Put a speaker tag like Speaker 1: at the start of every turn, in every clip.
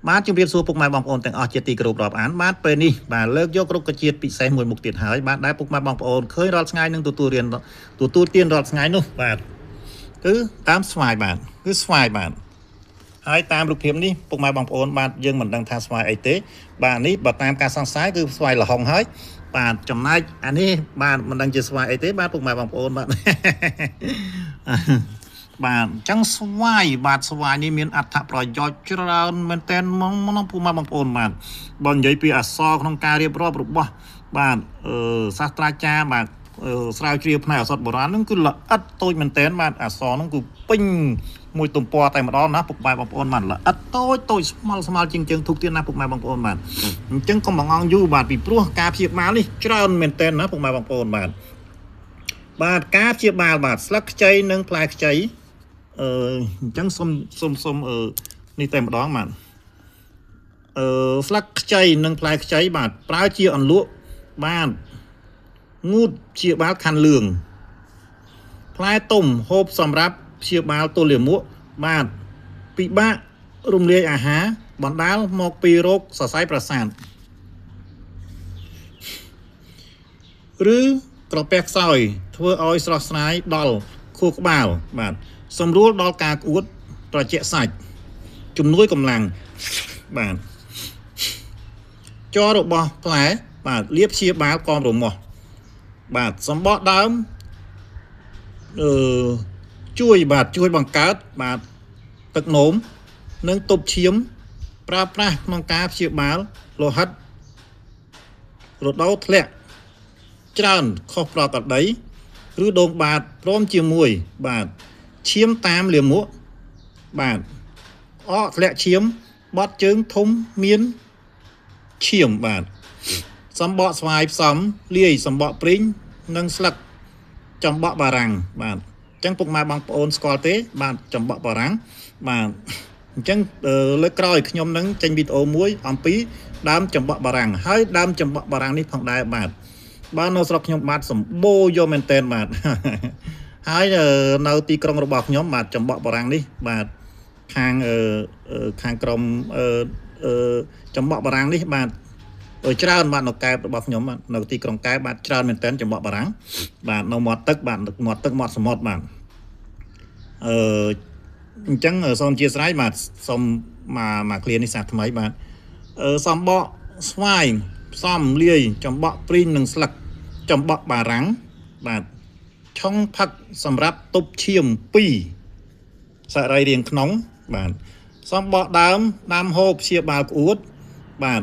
Speaker 1: បាទជំរាបសួរពុកម៉ែបងប្អូនទាំងអស់ជាទីគោរពរាប់អានបាទពេលនេះបាទលើកយករុក្ខជាតិពិសេសមួយមុខទៀតហើយបាទដែលពុកម៉ែបងប្អូនឃើញរាល់ថ្ងៃនឹងទទួលទានរាល់ថ្ងៃនោះបាទគឺតាមស្វាយបាទគឺស្វាយបាទហើយតាមរូបភាពនេះពុកម៉ែបងប្អូនបាទយើងមិនដឹងថាស្វាយអីទេបាទនេះបើតាមការសង្ស័យគឺស្វាយលហុងហើយបាទចំណែកអានេះបាទមិនដឹងជាស្វាយអីទេបាទពុកម៉ែបងប្អូនបាទបាទអញ្ចឹងស្វាយបាទស្វាយនេះមានអត្ថប្រយោជន៍ច្រើនមែនទែនមកពុកម៉ែបងប្អូនបាទបើនិយាយពីអក្សរក្នុងការរៀបរាប់របស់បាទសាស្ត្រាចារ្យបាទស្រាវជ្រាវផ្នែកឱសថបុរាណហ្នឹងគឺល្អិតតូចមែនទែនបាទអក្សរហ្នឹងគឺពេញមួយទំព័រតែម្ដងណាពុកម៉ែបងប្អូនបាទល្អិតតូចស្មល់ជាងធុកទៀតណាពុកម៉ែបងប្អូនបាទអញ្ចឹងកុំបង្អង់យូរបាទពីព្រោះការព្យាបាលនេះច្រើនមែនទែនណាពុកម៉ែបងប្អូនបាទការព្យាបាលបាទស្លឹកខ្ចីនិងផ្លែខ្ចីអញ្ចឹងសុំនេះតែម្ដងបាទស្លឹកខ្ចីនិងផ្លែខ្ចីបាទប្រើជាអន្លក់បាទងូតព្យាបាលខាន់លឿងផ្លែទុំហូបសម្រាប់ព្យាបាលទល់លាមកបាទពិបាករំលាយអាហារបណ្ដាលមកពីរោគសរសៃប្រសាទឬក្រពះខ្សោយធ្វើឲ្យស្រស់ស្រាយដល់ខួរក្បាលបាទសម្រួលដល់ការក្អួតត្រជាក់សាច់ជំនួយកម្លាំងបាទជ័ររបស់ផ្លែបាទលាបព្យាបាលកមរមាស់បាទសម្បកដើមជួយបង្កើតបាទទឹកនោមនិងទប់ឈាមប្រើប្រាស់ក្នុងការព្យាបាលលោហិតរដូវធ្លាក់ច្រើនខុសប្រក្រតីឬដងបាតព្រមជាមួយបាទឈាមតាមលាមកបាទអកធ្លាក់ឈាមបត់ជើងធំមានឈាមបាទសម្បកស្វាយផ្សំលាយសម្បកព្រីងនិងស្លឹកចំបក់បារាំងបាទអញ្ចឹងពុកម៉ែបងប្អូនស្គាល់ទេបាទចំបក់បារាំងបាទអញ្ចឹងលើកក្រោយខ្ញុំនឹងចេញវីដេអូមួយអំពីដើមចំបក់បារាំងហើយដើមចំបក់បារាំងនេះផងដែរបាទនៅស្រុកខ្ញុំបាទសម្បូរយកមែនតែនបាទហើយនៅទីក្រុងរបស់ខ្ញុំបាទចំបក់បារាំងនេះបាទខាងក្រុមចំបក់បារាំងនេះបាទច្រើនបាទនៅកែបរបស់ខ្ញុំនៅទីក្រុងកែបបាទច្រើនមែនទែនចំបក់បារាំងបាទនៅមាត់ទឹកបាទមាត់ទឹកមាត់សមុទ្របាទអញ្ចឹងសូមអធិស្ឋានបាទសូមមកឃ្លានេះសាថ្មីបាទសម្បកស្វាយផ្សំលាយចំបក់ព្រីងនិងស្លឹកចំបក់បារាំងបាទឆុងផឹកសម្រាប់ទប់ឈាម2សរីរាង្គក្នុងបាទសម្បកដើមហូបព្យាបាលក្អួតបាទ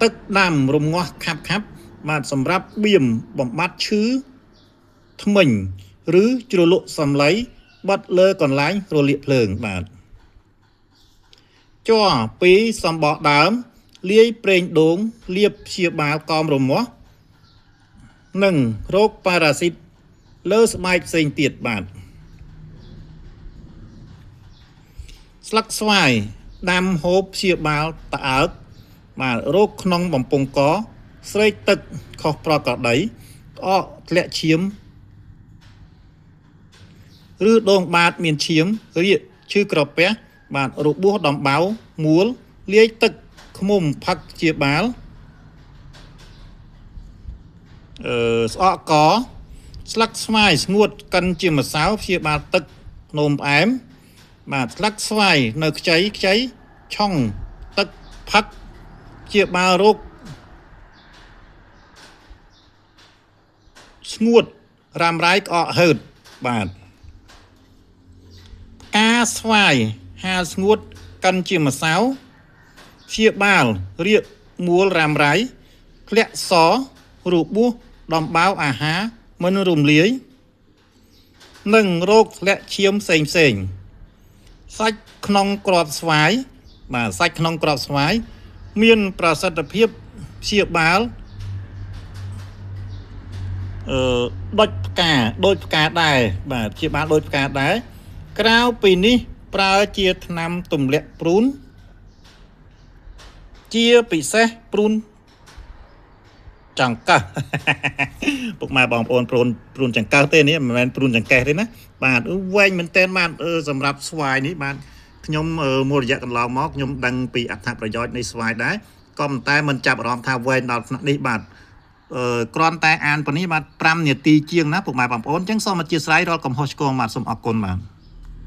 Speaker 1: ទឹកដាំរងាស់ខាប់បាទសម្រាប់បៀមបំបត្តិឈឺធ្មេញឬជ្រលក់សំឡីបត់លើកន្លែងរលាកភ្លើងបាទជ័រពីសម្បកដើមលាយប្រេងដូងលាបព្យាបាលកមរមាស់និងរោគប៉ារ៉ាស៊ីតលើស្បែកផ្សេងទៀតបាទស្លឹកស្វាយដាំហូបព្យាបាលត្អើកបាទរោគក្នុងបំពង់កស្រេកទឹកខុសប្រក្រតីក្អកធ្លាក់ឈាមឬដងបាតមានឈាមរាកឈឺក្រពះបាទរបួសដំបៅមួលលាយទឹកឃ្មុំផឹកព្យាបាលស្អកកស្លឹកស្វាយស្ងួតកិនជាម្សៅព្យាបាលទឹកនោមផ្អែមបាទស្លឹកស្វាយនៅខ្ចីឆុងទឹកផឹកព្យាបាលរោគស្ងួតរ៉ាំរ៉ៃក្អកហឺតបាទការស្វាយហាលស្ងួតកិនជាម្សៅព្យាបាលរាកមួលរ៉ាំរ៉ៃធ្លាក់សរបួសដំបៅអាហារមិនរំលាយនិងរោគធ្លាក់ឈាមផ្សេងសាច់ក្នុងគ្រាប់ស្វាយបាទសាច់ក្នុងគ្រាប់ស្វាយមានប្រសិទ្ធភាពព្យាបាលដូចផ្កាដែរបាទព្យាបាលដូចផ្កាដែរក្រៅពីនេះប្រើជាថ្នាំទម្លាក់ព្រូនជាពិសេសព្រូនចង្កឹះពុកម៉ែបងប្អូនព្រូនចង្កឹះទេនេះមិនមែនព្រូនចង្កេះទេណាបាទវែងមែនតើបាទសម្រាប់ស្វាយនេះបាទ ខ្ញុំមួយរយៈកន្លងមកខ្ញុំដឹងពីអត្ថប្រយោជន៍នៃស្វាយដែរក៏ប៉ុន្តែមិនចាប់អារម្មណ៍ថាវែងដល់ថ្នាក់នេះបាទគ្រាន់តែអានប៉ុណ្នេះបាទ5នាទីជាងណាពុកម៉ែបងប្អូនអញ្ចឹងសូមអធិស្ឋានរាល់កំហុសឆ្គងបាទសូមអរគុណបាទ